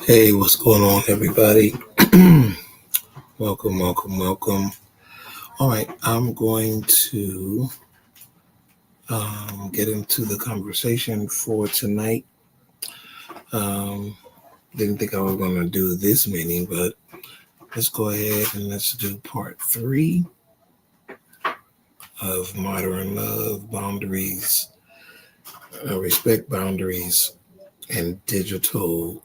Hey, what's going on, everybody? welcome. All right, I'm going to get into the conversation for tonight. Um, didn't think I was going to do this many, but let's go ahead and let's do part 3 of Modern Love, Boundaries, Respect Boundaries, and Digital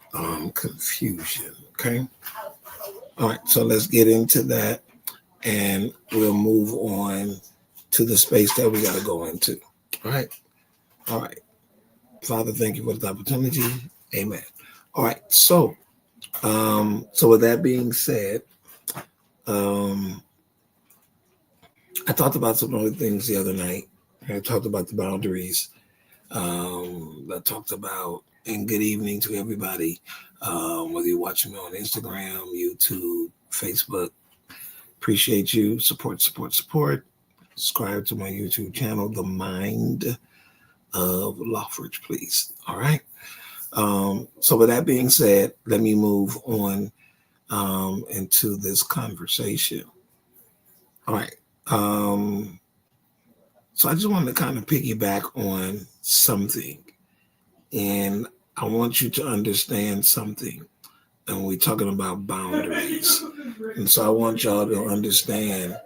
Confusion. Okay. All right, so let's get into that and we'll move on to the space that we got to go into. All right. All right. Father, thank you for the opportunity. Amen. All right. So with that being said, um, I talked about some other things the other night. I talked about the boundaries. I talked about, and good evening to everybody, whether you're watching me on Instagram, YouTube, Facebook. Appreciate you. Support. Subscribe to my YouTube channel, The Mind of Lawfridge, please. All right. So with that being said, let me move on into this conversation. All right. So I just wanted to kind of piggyback on something, and I want you to understand something. And we're talking about boundaries, and so I want y'all to understand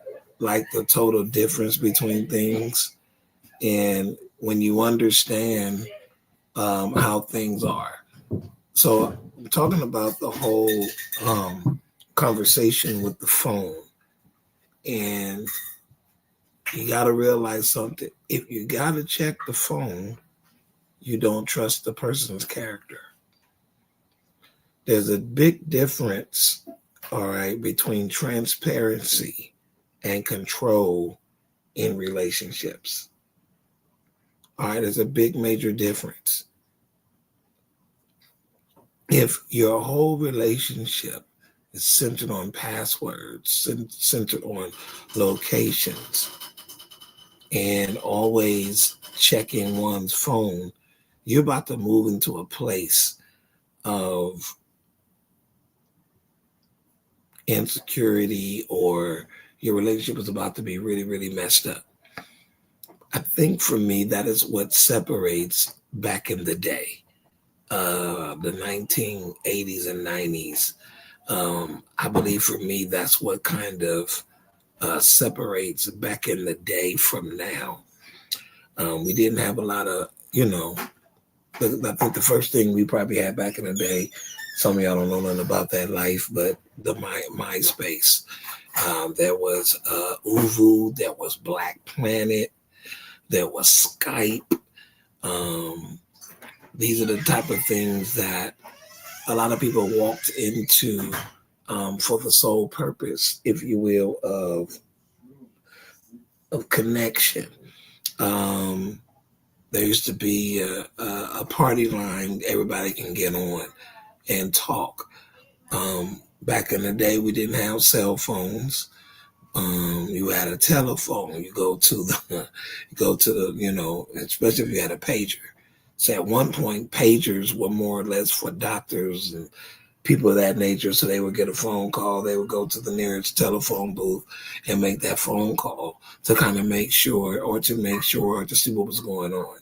like the total difference between things, and when you understand how things are. So I'm talking about the whole conversation with the phone, and you got to realize something. If you got to check the phone, you don't trust the person's character. There's a big difference, all right, between transparency and control in relationships. All right, there's a big major difference. If your whole relationship is centered on passwords, centered on locations, and always checking one's phone, you're about to move into a place of insecurity, or your relationship is about to be really, really messed up. I think for me, that is what separates back in the day, the 1980s and 90s. I believe for me, that's what kind of separates back in the day from now. We didn't have a lot of, I think the first thing we probably had back in the day, some of y'all don't know nothing about that life, but the MySpace. There was Uvu, there was Black Planet, there was Skype. These are the type of things that a lot of people walked into for the sole purpose, if you will, of connection. Um, there used to be a party line everybody can get on and talk. Back in the day, we didn't have cell phones. You had a telephone. You go to the, especially if you had a pager. So at one point, pagers were more or less for doctors and people of that nature. So they would get a phone call. They would go to the nearest telephone booth and make that phone call to kind of make sure, or to see what was going on.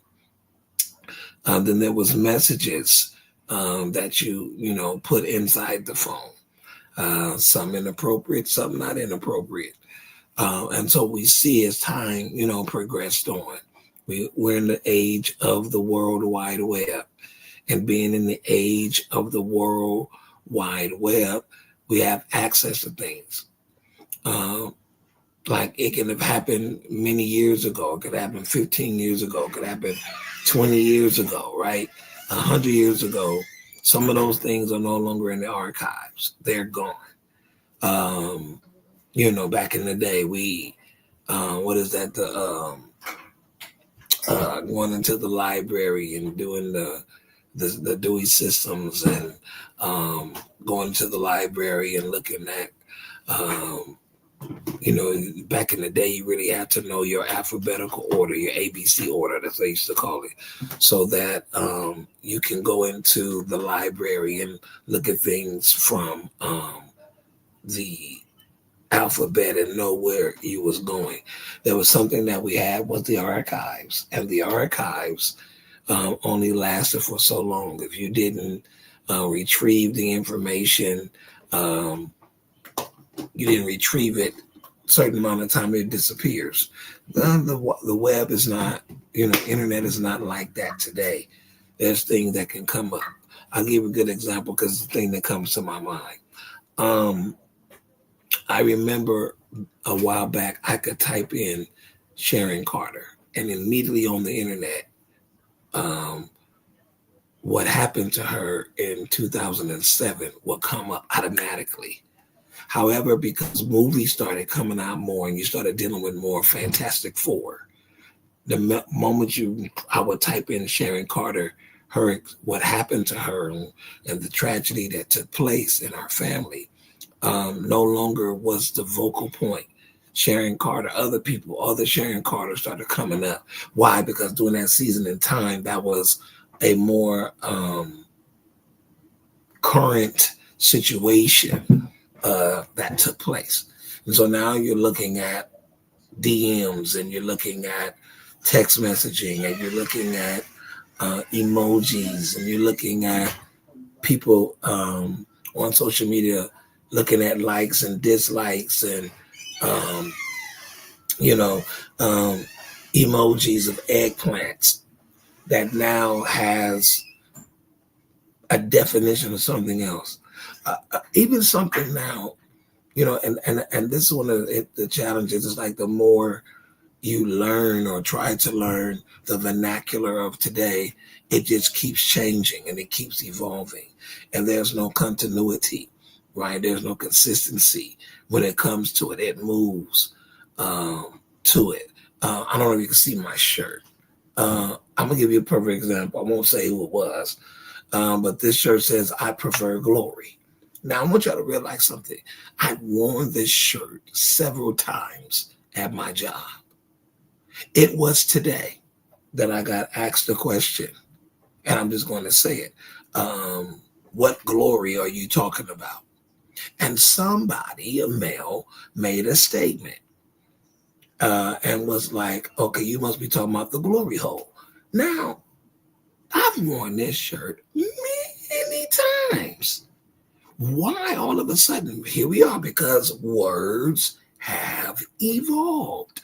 Then there was messages that you put inside the phone. Some inappropriate, some not inappropriate. And so we see as time, progressed on. We're in the age of the World Wide Web. And being in the age of the World Wide Web, we have access to things. Like it can have happened many years ago. It could happen 15 years ago. It could happen 20 years ago, right? 100 years ago. Some of those things are no longer in the archives. They're gone. Back in the day, what is that? Going into the library and doing the Dewey systems, and going to the library and looking at Back in the day, you really had to know your alphabetical order, your ABC order, that's what they used to call it, so that you can go into the library and look at things from the alphabet and know where you was going. There was something that we had was the archives, and the archives only lasted for so long. If you didn't retrieve the information, um, you didn't retrieve it certain amount of time, it disappears. The web is not, internet is not like that today. There's things that can come up. I'll give a good example because it's the thing that comes to my mind. um I remember a while back I could type in Sharon Carter, and immediately on the internet, um what happened to her in 2007 will come up automatically. However, because movies started coming out more and you started dealing with more Fantastic Four, the moment I would type in Sharon Carter, what happened to her, and the tragedy that took place in our family, no longer was the vocal point. Sharon Carter, other Sharon Carter started coming up. Why? Because during that season in time, that was a more current situation that took place. And so now you're looking at DMs, and you're looking at text messaging, and you're looking at emojis, and you're looking at people on social media looking at likes and dislikes, and um, you know um, emojis of eggplants that now has a definition of something else. Even something now, and this is one of the challenges. Is like the more you learn or try to learn the vernacular of today, it just keeps changing and it keeps evolving. And there's no continuity, right? There's no consistency when it comes to it. It moves to it. I don't know if you can see my shirt. I'm going to give you a perfect example. I won't say who it was, but this shirt says, "I prefer glory." Now, I want y'all to realize something. I've worn this shirt several times at my job. It was today that I got asked a question, and I'm just going to say it. What glory are you talking about? And somebody, a male, made a statement and was like, "Okay, you must be talking about the glory hole." Now, I've worn this shirt many times. Why all of a sudden? Here we are, because words have evolved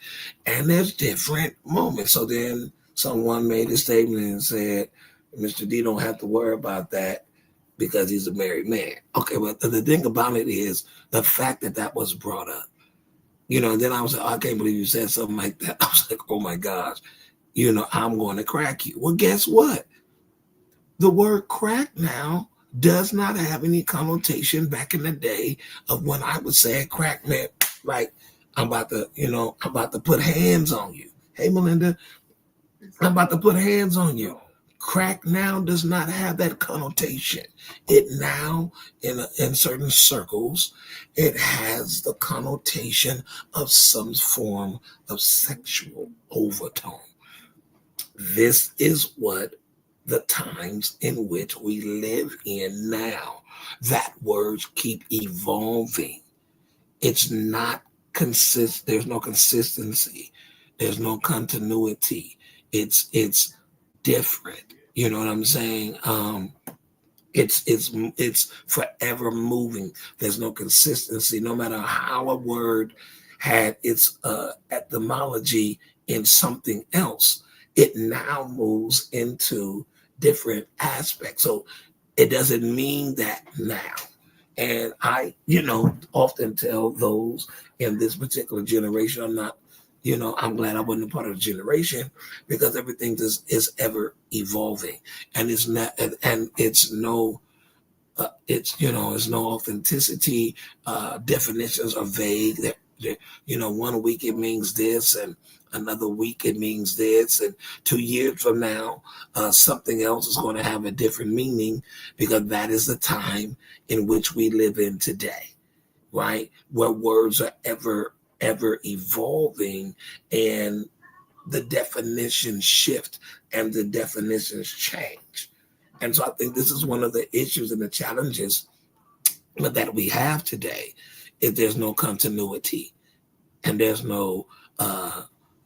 and there's different moments. So then someone made a statement and said, "Mr. D don't have to worry about that because he's a married man." Okay, but the thing about it is the fact that that was brought up. And then I was like, "Oh, I can't believe you said something like that." I was like, "Oh my gosh, I'm going to crack you." Well, guess what? The word crack now does not have any connotation back in the day of when I would say crack man, like I'm about to put hands on you. Hey, Melinda, I'm about to put hands on you. Crack now does not have that connotation. It now, in certain circles, it has the connotation of some form of sexual overtone. This is what the times in which we live in now. That words keep evolving. It's not there's no consistency. There's no continuity. It's different. You know what I'm saying? It's forever moving. There's no consistency. No matter how a word had its etymology in something else, it now moves into different aspects. So it doesn't mean that now. And I, often tell those in this particular generation, I'm glad I wasn't a part of the generation, because everything is ever evolving, and it's not, and it's no, it's no authenticity. Definitions are vague. One week it means this, and another week it means this, and 2 years from now, something else is going to have a different meaning, because that is the time in which we live in today, right? Where words are ever ever evolving, and the definitions shift and the definitions change. And so I think this is one of the issues and the challenges that we have today, is there's no continuity, and there's no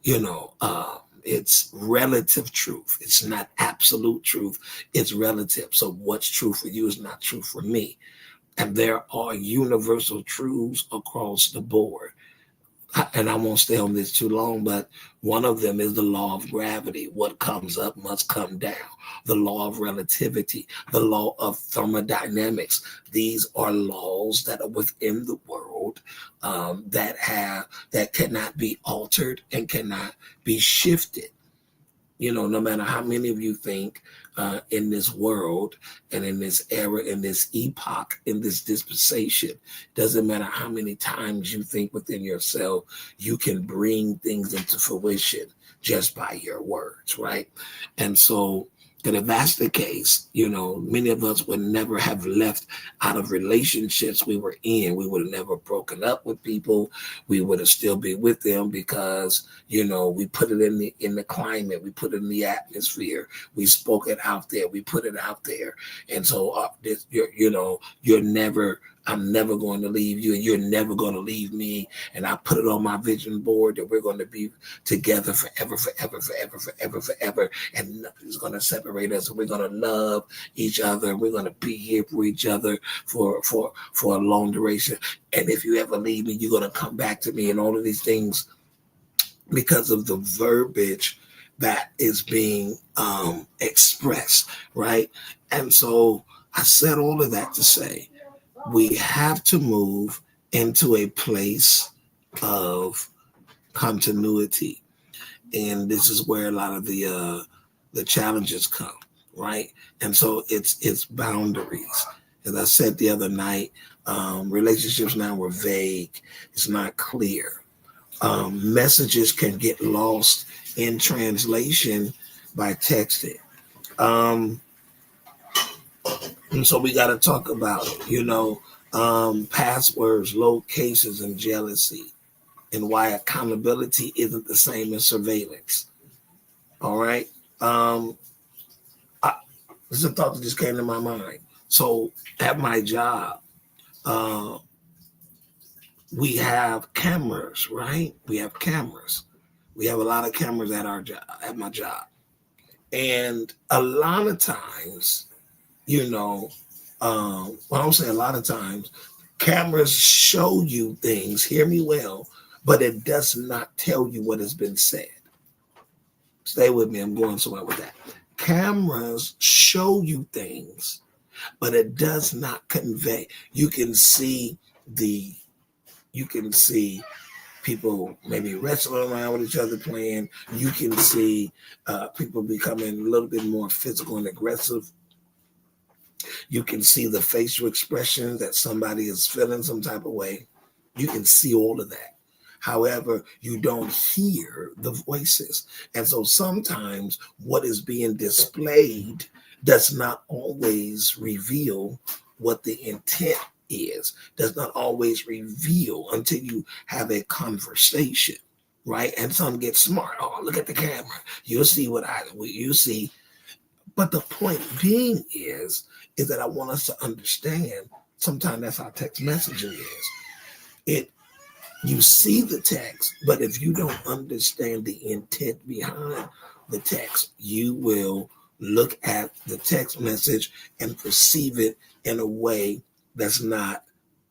you know it's relative truth. It's not absolute truth, it's relative. So what's true for you is not true for me, and there are universal truths across the board. And I won't stay on this too long, but one of them is the law of gravity. What comes up must come down. The law of relativity, the law of thermodynamics. These are laws that are within the world, that cannot be altered and cannot be shifted. No matter how many of you think in this world and in this era, in this epoch, in this dispensation, doesn't matter how many times you think within yourself, you can bring things into fruition just by your words, right? And so, and if that's the case, many of us would never have left out of relationships we were in. We would have never broken up with people. We would have still been with them because, we put it in the climate, we put it in the atmosphere, we spoke it out there, we put it out there. And so you're never, I'm never going to leave you, and you're never going to leave me. And I put it on my vision board that we're going to be together forever, forever, forever, forever, forever. And nothing's going to separate us. We're going to love each other. We're going to be here for each other for a long duration. And if you ever leave me, you're going to come back to me, and all of these things, because of the verbiage that is being expressed, right? And so I said all of that to say, we have to move into a place of continuity, and this is where a lot of the challenges come, right? And so it's boundaries. As I said the other night, relationships now are vague. It's not clear. Messages can get lost in translation by texting. And so we got to talk about it, passwords, locations, and jealousy, and why accountability isn't the same as surveillance. All right. This is a thought that just came to my mind. So at my job, we have cameras, right? We have cameras. We have a lot of cameras at our job, at my job. And a lot of times, I don't say a lot of times, cameras show you things, hear me well, but it does not tell you what has been said. Stay with me, I'm going somewhere with that. Cameras show you things, but it does not convey. You can see people maybe wrestling around with each other, playing. You can see people becoming a little bit more physical and aggressive. You can see the facial expression that somebody is feeling some type of way. You can see all of that. However, you don't hear the voices. And so sometimes what is being displayed does not always reveal what the intent is, does not always reveal until you have a conversation, right? And some get smart. Oh, look at the camera. You'll see what you see. But the point being is that I want us to understand, sometimes that's how text messaging is. You see the text, but if you don't understand the intent behind the text, you will look at the text message and perceive it in a way that's not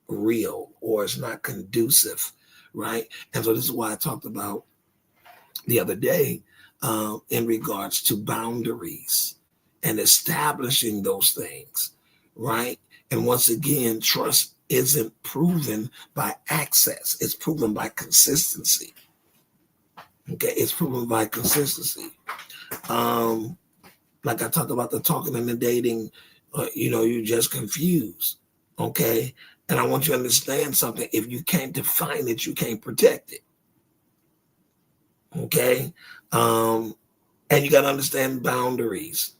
real, or it's not conducive, right? And so this is why I talked about the other day in regards to boundaries and establishing those things, right? And once again, trust isn't proven by access. It's proven by consistency. Okay, it's proven by consistency. Like I talked about the talking and the dating, you're just confused. Okay, and I want you to understand something. If you can't define it, you can't protect it. Okay, and you got to understand boundaries.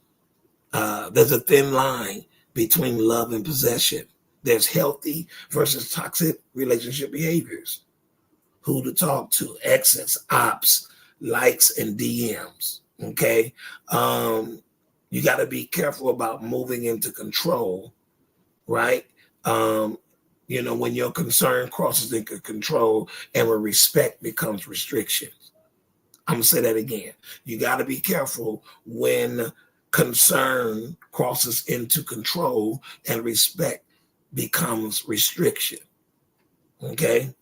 There's a thin line between love and possession. There's healthy versus toxic relationship behaviors. who to talk to, exes, ops, likes, and DMs. Okay. You got to be careful about moving into control, right? Um, when your concern crosses into control and when respect becomes restriction. I'm going to say that again. You got to be careful when concern crosses into control and respect becomes restriction. Okay.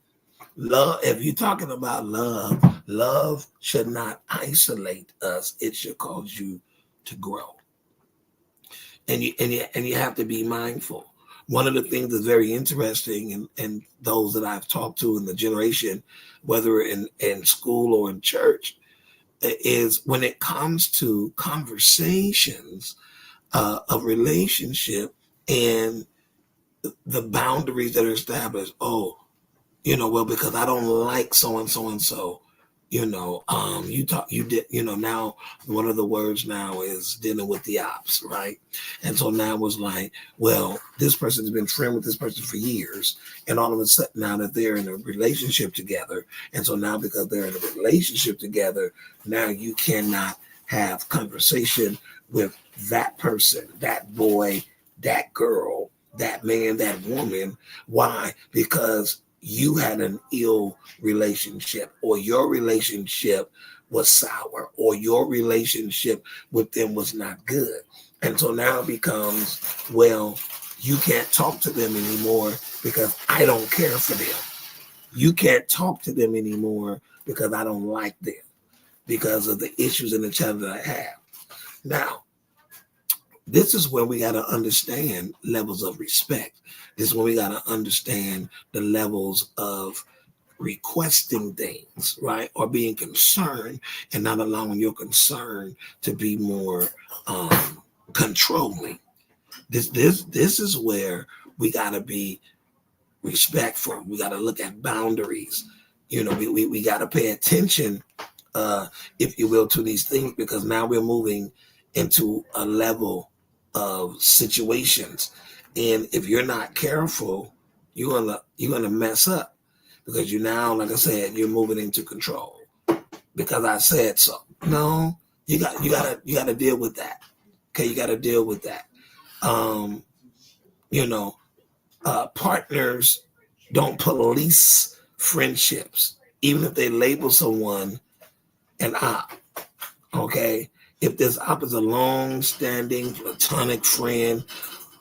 Love, if you're talking about love should not isolate us. It should cause you to grow. And you have to be mindful. One of the things that's very interesting, and those that I've talked to in the generation, whether in school or in church, is when it comes to conversations of relationship and the boundaries that are established. Oh, well, because I don't like so and so and so. You did, now one of the words now is dealing with the ops, right? And so now it's like, well, this person's been friend with this person for years, and all of a sudden now that they're in a relationship together, and so now because they're in a relationship together, now you cannot have conversation with that person, that boy, that girl, that man, that woman. Why? Because you had an ill relationship, or your relationship was sour, or your relationship with them was not good. And so now it becomes, well, you can't talk to them anymore because I don't care for them. You can't talk to them anymore because I don't like them, because of the issues and the challenges I have. Now, this is where we got to understand levels of respect. This is where we got to understand the levels of requesting things, right? Or being concerned and not allowing your concern to be more controlling. This is where we got to be respectful. We got to look at boundaries. We got to pay attention, if you will, to these things, because now we're moving into a level of situations, and if you're not careful, you're gonna mess up, because you now, like I said, you're moving into control because I said so. No, you gotta deal with that. Okay, you gotta deal with that. Um, Partners don't police friendships, even if they label someone an op. Okay, if this op is a long-standing platonic friend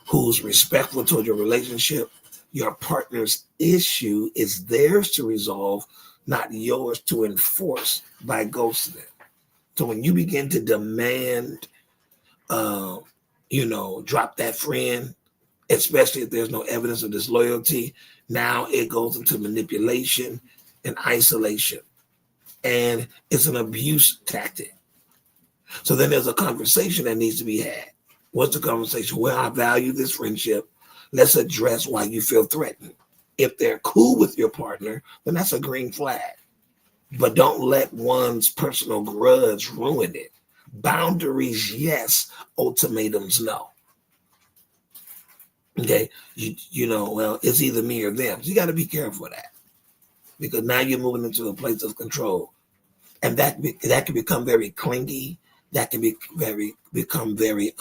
who's respectful toward your relationship, your partner's issue is theirs to resolve, not yours to enforce by ghosting. So when you begin to demand, drop that friend, especially if there's no evidence of disloyalty, now it goes into manipulation and isolation. And it's an abuse tactic. So then there's a conversation that needs to be had. What's the conversation? Well, I value this friendship. Let's address why you feel threatened. If they're cool with your partner, then that's a green flag. But don't let one's personal grudge ruin it. Boundaries, yes. Ultimatums, no. Okay, well, it's either me or them. So you got to be careful of that, because now you're moving into a place of control, and that can become very clingy. That can become very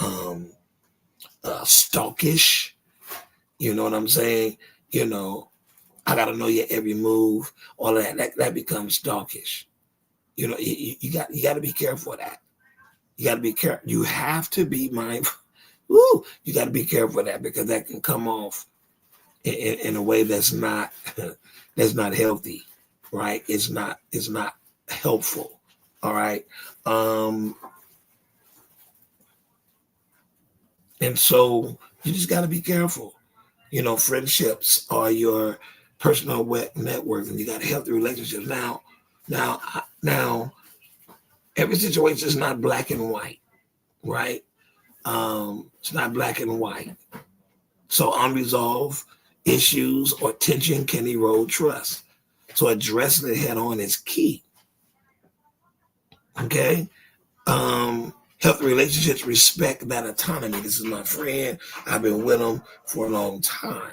stalkish. You know what I'm saying? I got to know your every move. All of that becomes stalkish. You got to be careful of that. You got to be careful. You have to be mindful. Woo, you got to be careful of that, because that can come off in a way that's not that's not healthy, right? It's not helpful. All right. And so you just got to be careful. Friendships are your personal network, and you got healthy relationships. Now, every situation is not black and white, right? It's not black and white. So unresolved issues or tension can erode trust. So addressing it head on is key. Okay. Healthy relationships respect that autonomy. This is my friend. I've been with him for a long time,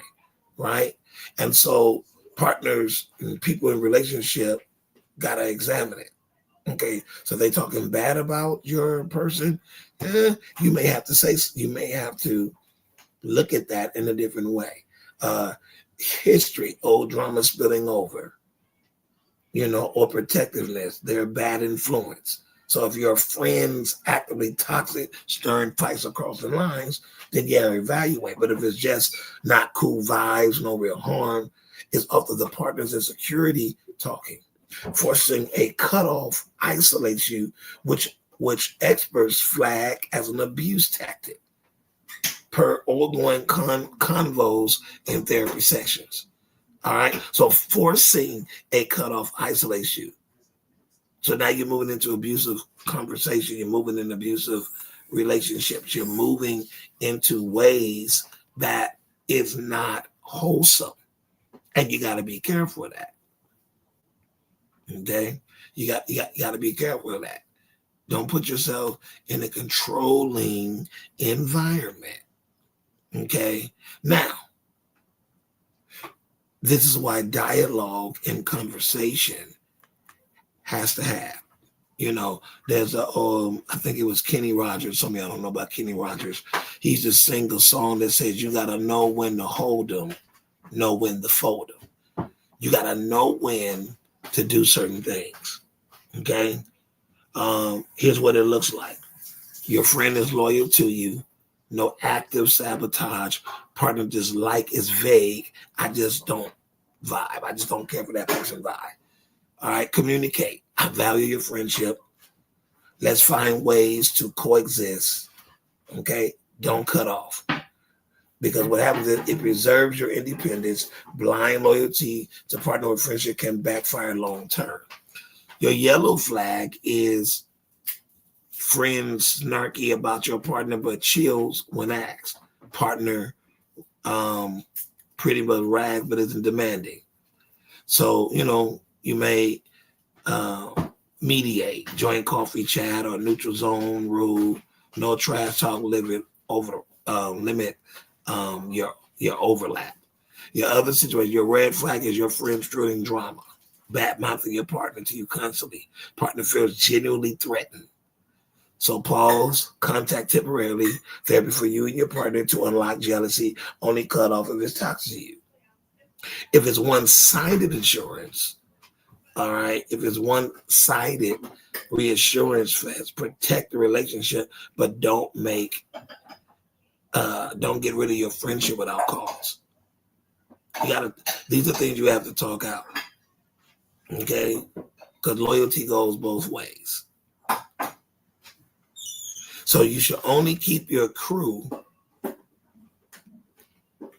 right? And so partners and people in relationship gotta examine it. Okay, so they talking bad about your person. You may have to you may have to look at that in a different way. History, old drama spilling over, or protectiveness. They're a bad influence. So if your friend's actively toxic, stirring fights across the lines, then yeah, evaluate. But if it's just not cool vibes, no real harm, it's up to the partners and security talking. Forcing a cutoff isolates you, which experts flag as an abuse tactic per ongoing convos in therapy sessions. All right. So forcing a cutoff isolates you. So now you're moving into abusive conversation. You're moving in abusive relationships. You're moving into ways that is not wholesome. And you got to be careful of that. Okay? You got to be careful of that. Don't put yourself in a controlling environment. Okay? Now, this is why dialogue and conversation has to have. There's I think it was Kenny Rogers. Some of y'all don't know about Kenny Rogers. He's just sing a song that says, you got to know when to hold them, know when to fold them. You got to know when to do certain things. Okay? Here's what it looks like. Your friend is loyal to you. No active sabotage. Partner dislike is vague. I just don't vibe. I just don't care for that person vibe. All right, communicate. I value your friendship. Let's find ways to coexist. Okay, don't cut off. Because what happens is it preserves your independence. Blind loyalty to partner with friendship can backfire long term. Your yellow flag is friends snarky about your partner but chills when asked. Partner pretty much rag but isn't demanding. So, you may mediate, joint coffee chat or neutral zone rule, no trash talk, limit your overlap. Your other situation, your red flag is your friend strewing drama, bad mouthing your partner to you constantly. Partner feels genuinely threatened. So pause, contact temporarily, therapy for you and your partner to unlock jealousy, only cut off if it's toxic to you. If it's one-sided insurance, all right, if it's one-sided reassurance fast, protect the relationship, but don't get rid of your friendship without cause. These are things you have to talk out. Okay? Because loyalty goes both ways. So you should only keep your crew.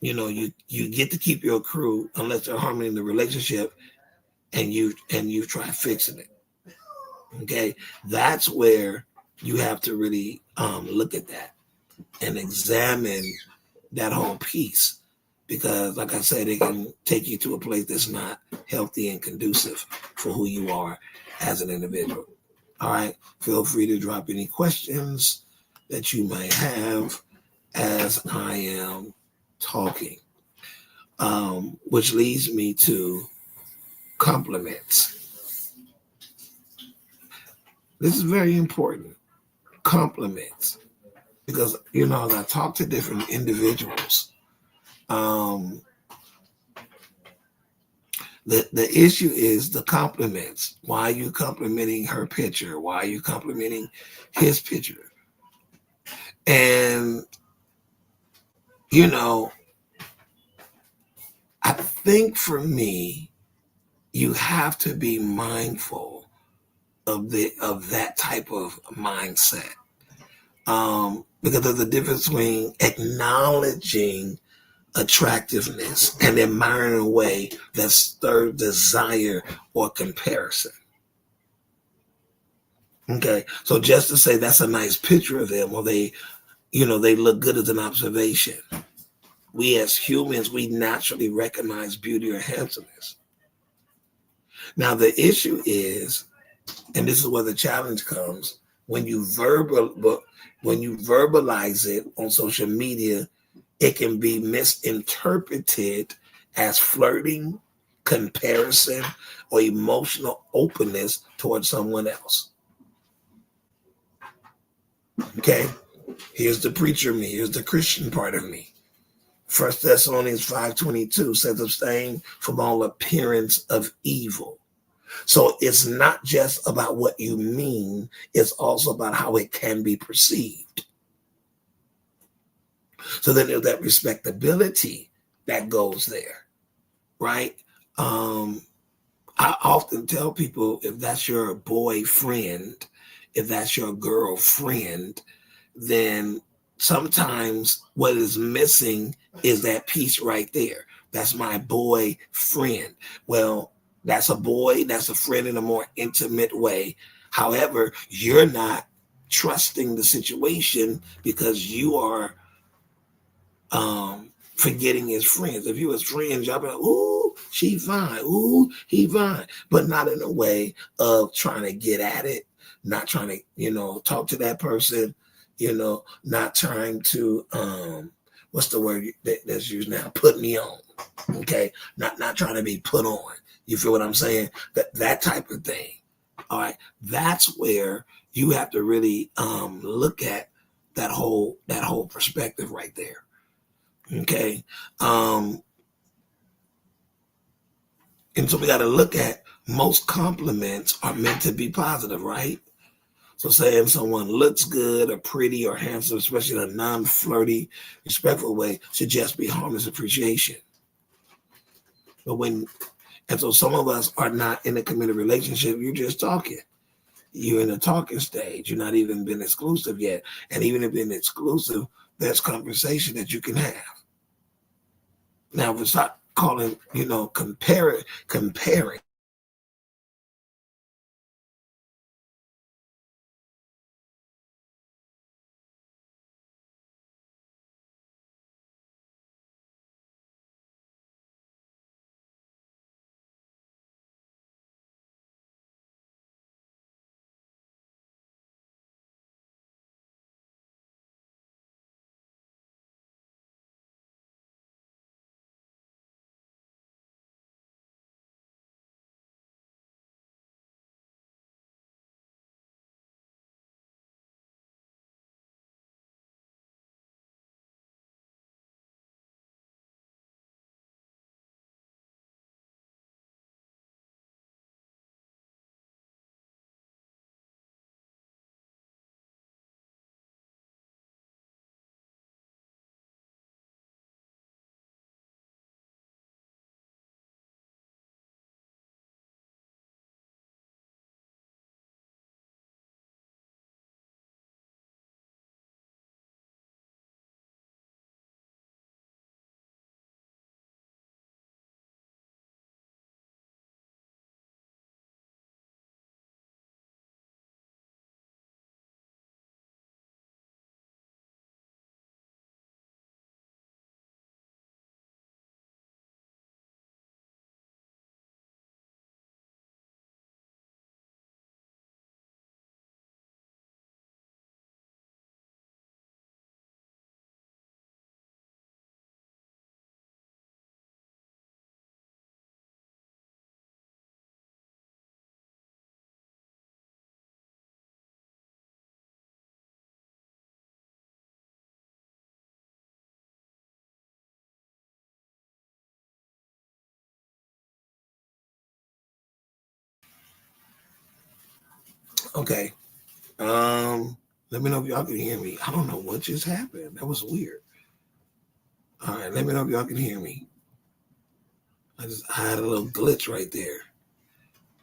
You get to keep your crew unless they're harming the relationship and you try fixing it. Okay? That's where you have to really look at that and examine that whole piece. Because, like I said, it can take you to a place that's not healthy and conducive for who you are as an individual. All right. Feel free to drop any questions that you might have as I am talking, which leads me to compliments. This is very important. Compliments. Because, as I talk to different individuals, the issue is the compliments. Why are you complimenting her picture? Why are you complimenting his picture? And, I think for me, you have to be mindful of that type of mindset. Because there's a difference between acknowledging attractiveness and admiring in a way that stirs desire or comparison. Okay, so just to say that's a nice picture of them, or they look good as an observation. We as humans, we naturally recognize beauty or handsomeness. Now the issue is, and this is where the challenge comes, when you verbalize it on social media, it can be misinterpreted as flirting, comparison or emotional openness towards someone else. Okay, here's the preacher me, here's the Christian part of me. 1 Thessalonians 5:22 says, abstain from all appearance of evil. So it's not just about what you mean, it's also about how it can be perceived. So then there's that respectability that goes there, right? I often tell people, if that's your boyfriend, if that's your girlfriend, then sometimes what is missing is that piece right there. That's my boyfriend. Well, that's a boy, that's a friend in a more intimate way. However, you're not trusting the situation because you are forgetting his friends. If you was friends, y'all be like, ooh, she fine, ooh, he fine, but not in a way of trying to get at it, not trying to, talk to that person, not trying to what's the word that's used now? Put me on. Okay. Not trying to be put on. You feel what I'm saying? That type of thing. All right. That's where you have to really look at that whole perspective right there. Okay. And so we got to look at, most compliments are meant to be positive, right? So saying someone looks good or pretty or handsome, especially in a non-flirty, respectful way, should just be harmless appreciation. And so some of us are not in a committed relationship. You're just talking. You're in a talking stage. You're not even been exclusive yet. And even if been exclusive, there's conversation that you can have. Now, if it's not calling, comparing. Okay. Let me know if y'all can hear me. I don't know what just happened. That was weird. All right, let me know if y'all can hear me. I had a little glitch right there.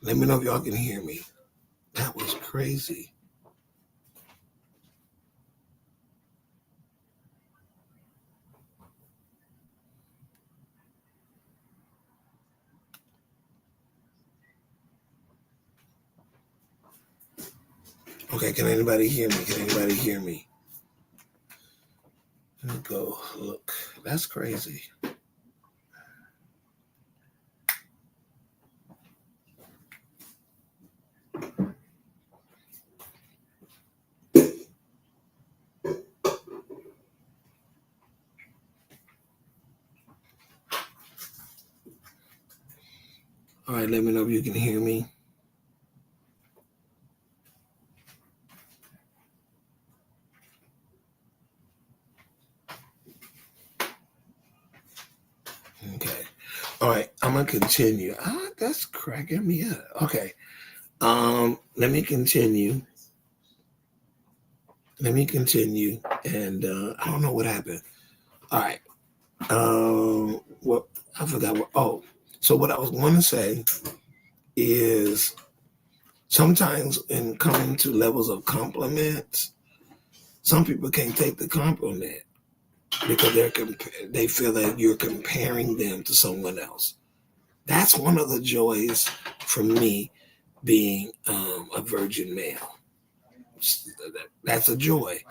Let me know if y'all can hear me. That was crazy. Okay, can anybody hear me? Can anybody hear me? Let me go look. That's crazy. All right, let me know if you can hear me. Okay. All right, I'm gonna continue. That's cracking me up. Okay. Let me continue. And I don't know what happened. All right. What I forgot what. Oh, so what I was going to say is sometimes in coming to levels of compliments, some people can't take the compliment because they feel that you're comparing them to someone else. That's one of the joys for me being a virgin male. That's a joy.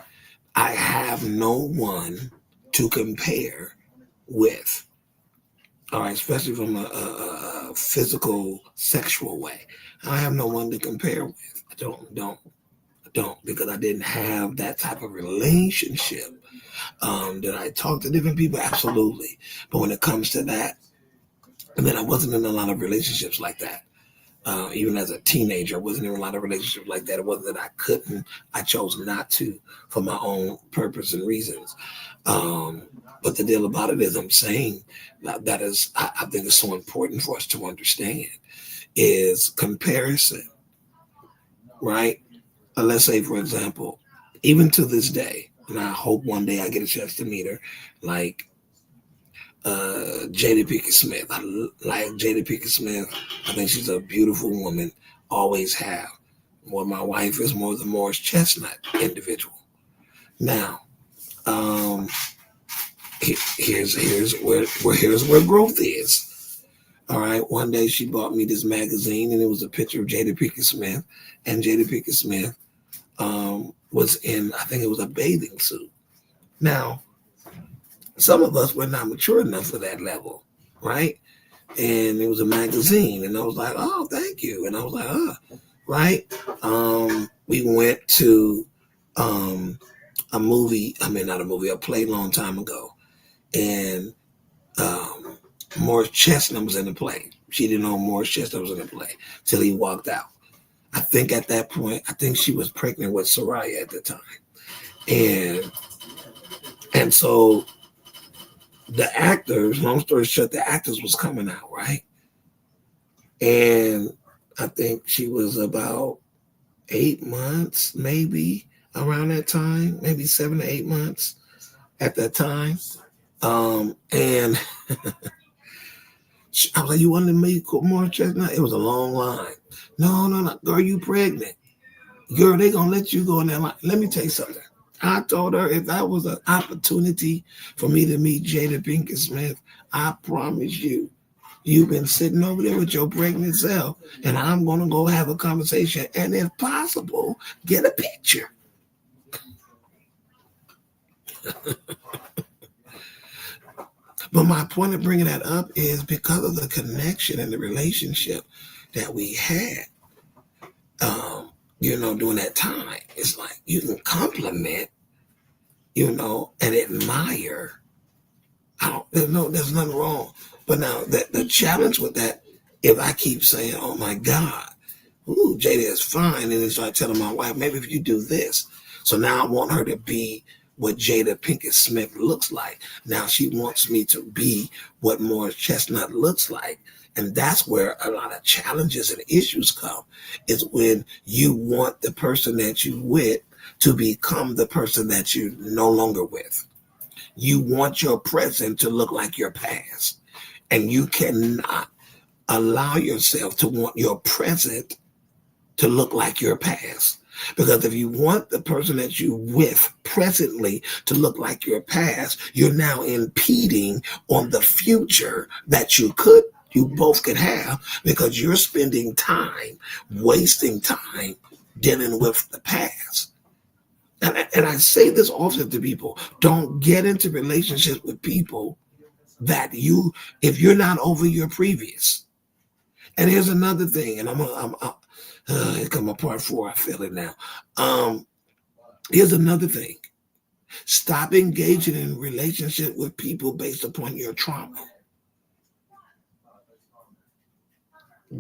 I have no one to compare with. All right, especially from a physical, sexual way. I have no one to compare with. I don't, because I didn't have that type of relationship. Did I talk to different people? Absolutely. But when it comes to that, and then I wasn't in a lot of relationships like that. Even as a teenager, I wasn't in a lot of relationships like that. It wasn't that I couldn't. I chose not to for my own purpose and reasons. Um, but the deal about it is, I'm saying that is, I think it's so important for us to understand is comparison, right? Let's say, for example, even to this day, and I hope one day I get a chance to meet her, like Jada Pinkett Smith. I like Jada Pinkett Smith. I think she's a beautiful woman. Always have. Well, my wife is more the Morris Chestnut individual. Now, um, here's where growth is. All right. One day she bought me this magazine, and it was a picture of Jada Pinkett Smith, and Jada Pinkett Smith was in, I think it was a bathing suit. Now, some of us were not mature enough for that level, right? And it was a magazine, and I was like, "Oh, thank you," and I was like, right." We went to a movie. I mean, not a movie. A play a long time ago, and um, Morris Chestnut was in the play. She didn't know Morris Chestnut was in the play till he walked out. I think at that point, I think she was pregnant with Soraya at the time, and so the actors. Long story short, the actors was coming out, right? And I think she was about 8 months, maybe around that time, maybe 7 to 8 months at that time. And I was like, "You wanted to make more chestnut?" It was a long line. No, no, no, girl, you pregnant. Girl, they gonna let you go in that line. Let me tell you something. I told her if that was an opportunity for me to meet Jada Pinkett Smith, I promise you, you've been sitting over there with your pregnant self, and I'm gonna go have a conversation, and if possible, get a picture. But my point of bringing that up is because of the connection and the relationship that we had, during that time. It's like you can compliment, and admire. There's nothing wrong. But now the challenge with that, if I keep saying, "Oh my God, ooh, Jada is fine," and then start telling my wife, "Maybe if you do this." So now I want her to be what Jada Pinkett Smith looks like. Now she wants me to be what Morris Chestnut looks like. And that's where a lot of challenges and issues come, is when you want the person that you with to become the person that you no longer with. You want your present to look like your past. And you cannot allow yourself to want your present to look like your past. Because if you want the person that you with presently to look like your past, you're now impeding on the future that you both could have, because you're spending time, wasting time dealing with the past. And I say this often to people: don't get into relationships with people that if you're not over your previous. And here's another thing, and here come my part four. I feel it now. Here's another thing: stop engaging in relationship with people based upon your trauma.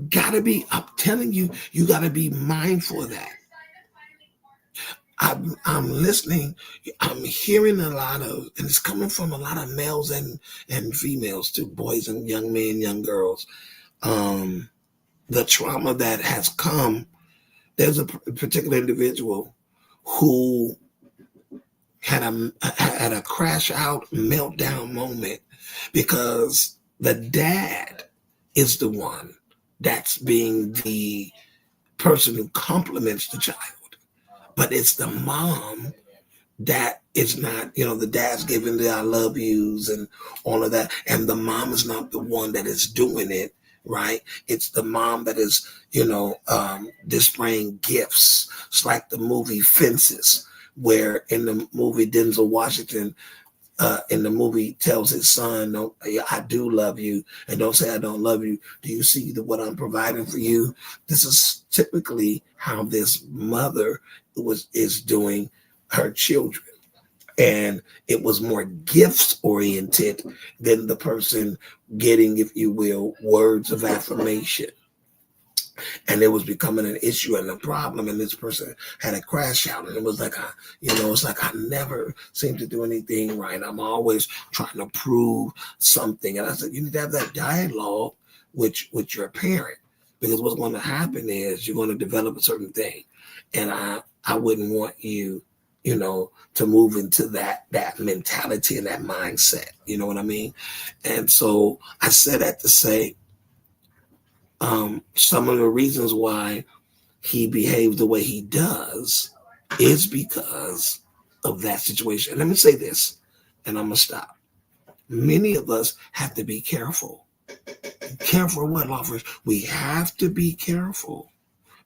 Gotta be, I'm telling you, you gotta be mindful of that. I'm listening, I'm hearing a lot of, and it's coming from a lot of males and females too, boys and young men, young girls. The trauma that has come. There's a particular individual who had a crash out meltdown moment because the dad is the one that's being the person who compliments the child, but it's the mom that is not, the dad's giving the I love yous and all of that, and the mom is not the one that is doing it, right? It's the mom that is, displaying gifts. It's like the movie Fences, where in the movie Denzel Washington, in the movie tells his son, "No, I do love you, and don't say I don't love you. Do you see what I'm providing for you?" This is typically how this mother is doing her children, and it was more gifts oriented than the person getting, if you will, words of affirmation. And it was becoming an issue and a problem, and this person had a crash out, and it was like, it's like I never seem to do anything right. I'm always trying to prove something. And I said, you need to have that dialogue with your parent, because what's going to happen is you're going to develop a certain thing, and I wouldn't want you to move into that mentality and that mindset. You know what I mean? And so I said that to say, some of the reasons why he behaves the way he does is because of that situation. And let me say this, and I'm going to stop. Many of us have to be careful. Careful what, lovers? We have to be careful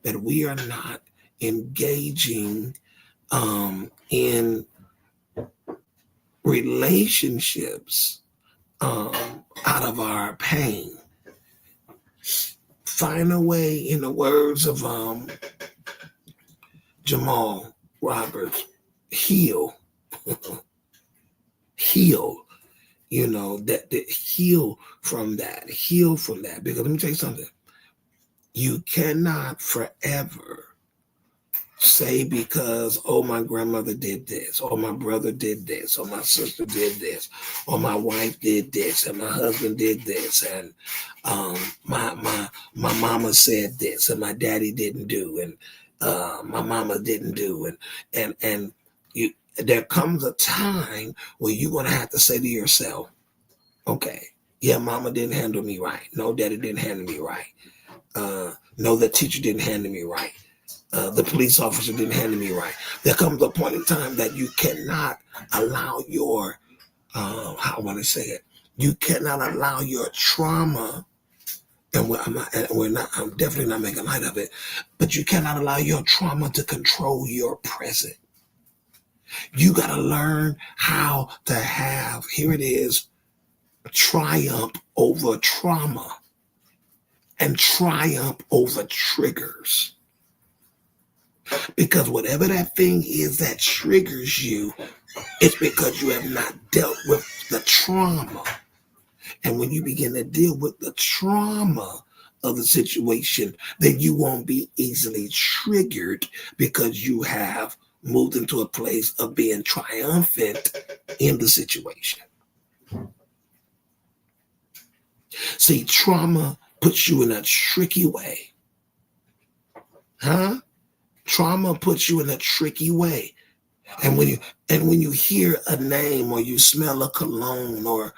that we are not engaging in relationships out of our pain. Find a way, in the words of Jamal Roberts, heal, heal, that heal from that. Because let me tell you something. You cannot forever say because, oh, my grandmother did this, or my brother did this, or my sister did this, or my wife did this, and my husband did this, and my mama said this, and my daddy didn't do, and my mama didn't do, and you. There comes a time where you're gonna have to say to yourself, okay, yeah, mama didn't handle me right. No, daddy didn't handle me right. No, the teacher didn't handle me right. The police officer didn't handle me right. There comes a point in time that you cannot allow your, how I want to say it, you cannot allow your trauma, and I'm definitely not making light of it, but you cannot allow your trauma to control your present. You got to learn how to have, here it is, triumph over trauma and triumph over triggers. Because whatever that thing is that triggers you, it's because you have not dealt with the trauma. And when you begin to deal with the trauma of the situation, then you won't be easily triggered because you have moved into a place of being triumphant in the situation. See, trauma puts you in a tricky way. Trauma puts you in a tricky way. And when you hear a name, or you smell a cologne, or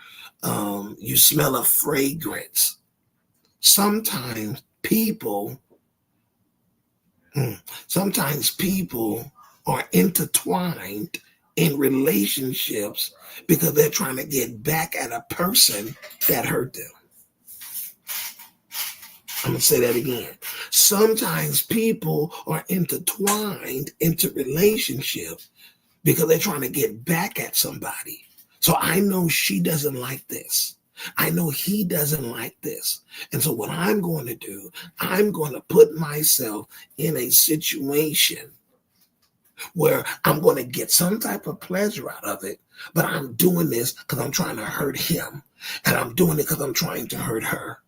you smell a fragrance, sometimes people are intertwined in relationships because they're trying to get back at a person that hurt them. I'm going to say that again. Sometimes people are intertwined into relationships because they're trying to get back at somebody. So I know she doesn't like this. I know he doesn't like this. And so what I'm going to do, I'm going to put myself in a situation where I'm going to get some type of pleasure out of it, but I'm doing this because I'm trying to hurt him. And I'm doing it because I'm trying to hurt her.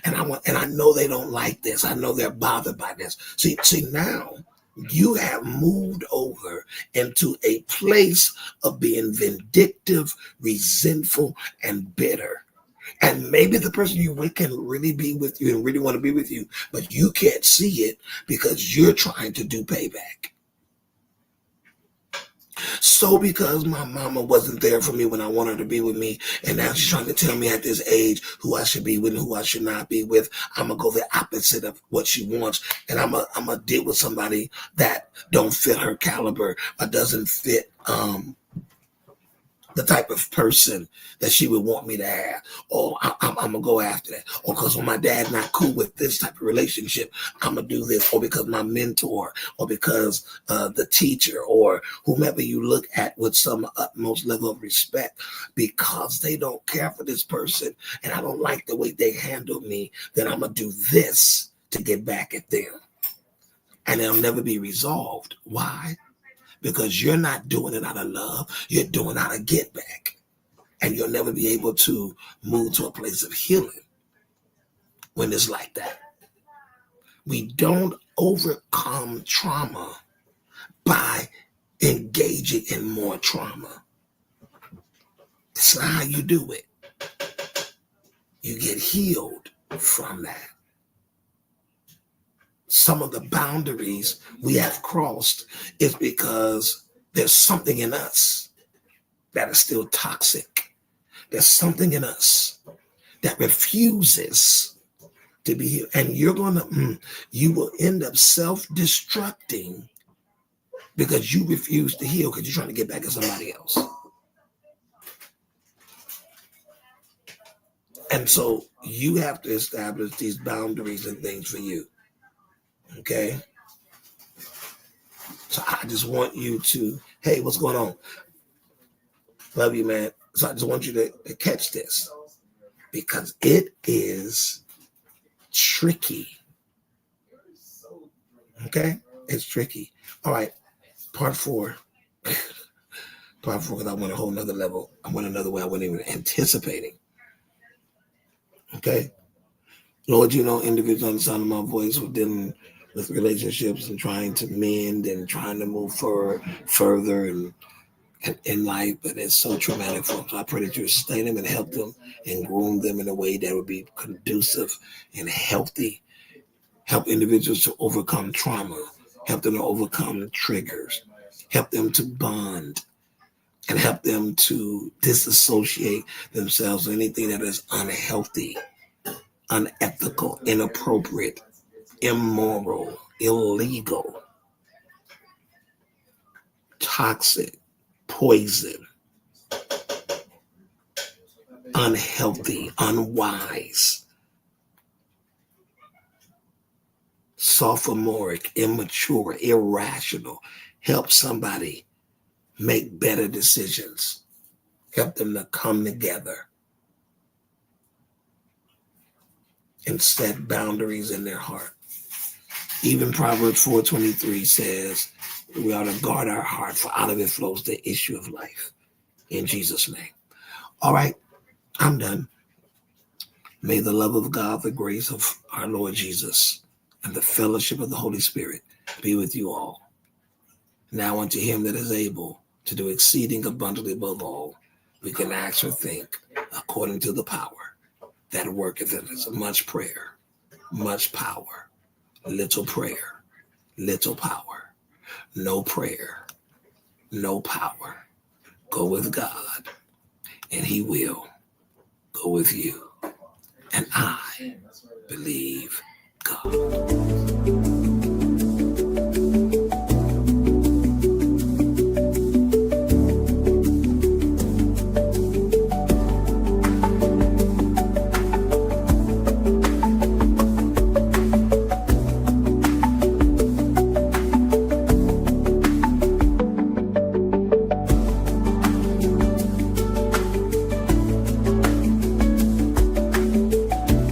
And I know they don't like this. I know they're bothered by this. See now you have moved over into a place of being vindictive, resentful, and bitter. And maybe the person you're with can really be with you and really want to be with you, but you can't see it because you're trying to do payback. So because my mama wasn't there for me when I wanted her to be with me, and now she's trying to tell me at this age who I should be with and who I should not be with, I'm gonna go the opposite of what she wants, and I'm gonna deal with somebody that don't fit her caliber or doesn't fit the type of person that she would want me to have, or I'm gonna go after that, or because when my dad not cool with this type of relationship, I'm gonna do this, or because my mentor, or because the teacher, or whomever you look at with some utmost level of respect, because they don't care for this person, and I don't like the way they handle me, then I'm gonna do this to get back at them, and it'll never be resolved. Why? Because you're not doing it out of love, you're doing it out of get back. And you'll never be able to move to a place of healing when it's like that. We don't overcome trauma by engaging in more trauma. That's not how you do it. You get healed from that. Some of the boundaries we have crossed is because there's something in us that is still toxic. There's something in us that refuses to be healed. And you will end up self-destructing because you refuse to heal because you're trying to get back at somebody else. And so you have to establish these boundaries and things for you. Okay? So I just want you to, hey, what's going on? Love you, man. So I just want you to catch this because it is tricky. Okay? It's tricky. All right. Part 4. Part 4, because I went a whole nother level. I went another way I wasn't even anticipating. Okay? Lord, you know, individuals on the sound of my voice were dealing with relationships and trying to mend and trying to move further and in life, but it's so traumatic for them. So I pray that you sustain them and help them and groom them in a way that would be conducive and healthy. Help individuals to overcome trauma. Help them to overcome triggers. Help them to bond. And help them to disassociate themselves from anything that is unhealthy, unethical, inappropriate, immoral, illegal, toxic, poison, unhealthy, unwise, sophomoric, immature, irrational. Help somebody make better decisions. Help them to come together and set boundaries in their heart. Even Proverbs 4:23 says we ought to guard our heart, for out of it flows the issue of life. In Jesus' name. All right, I'm done. May the love of God, the grace of our Lord Jesus, and the fellowship of the Holy Spirit be with you all. Now unto him that is able to do exceeding abundantly above all we can ask or think, according to the power that worketh in us. Much prayer, much power, little prayer, little power. No prayer, no power. Go with God, and he will go with you. And I believe God.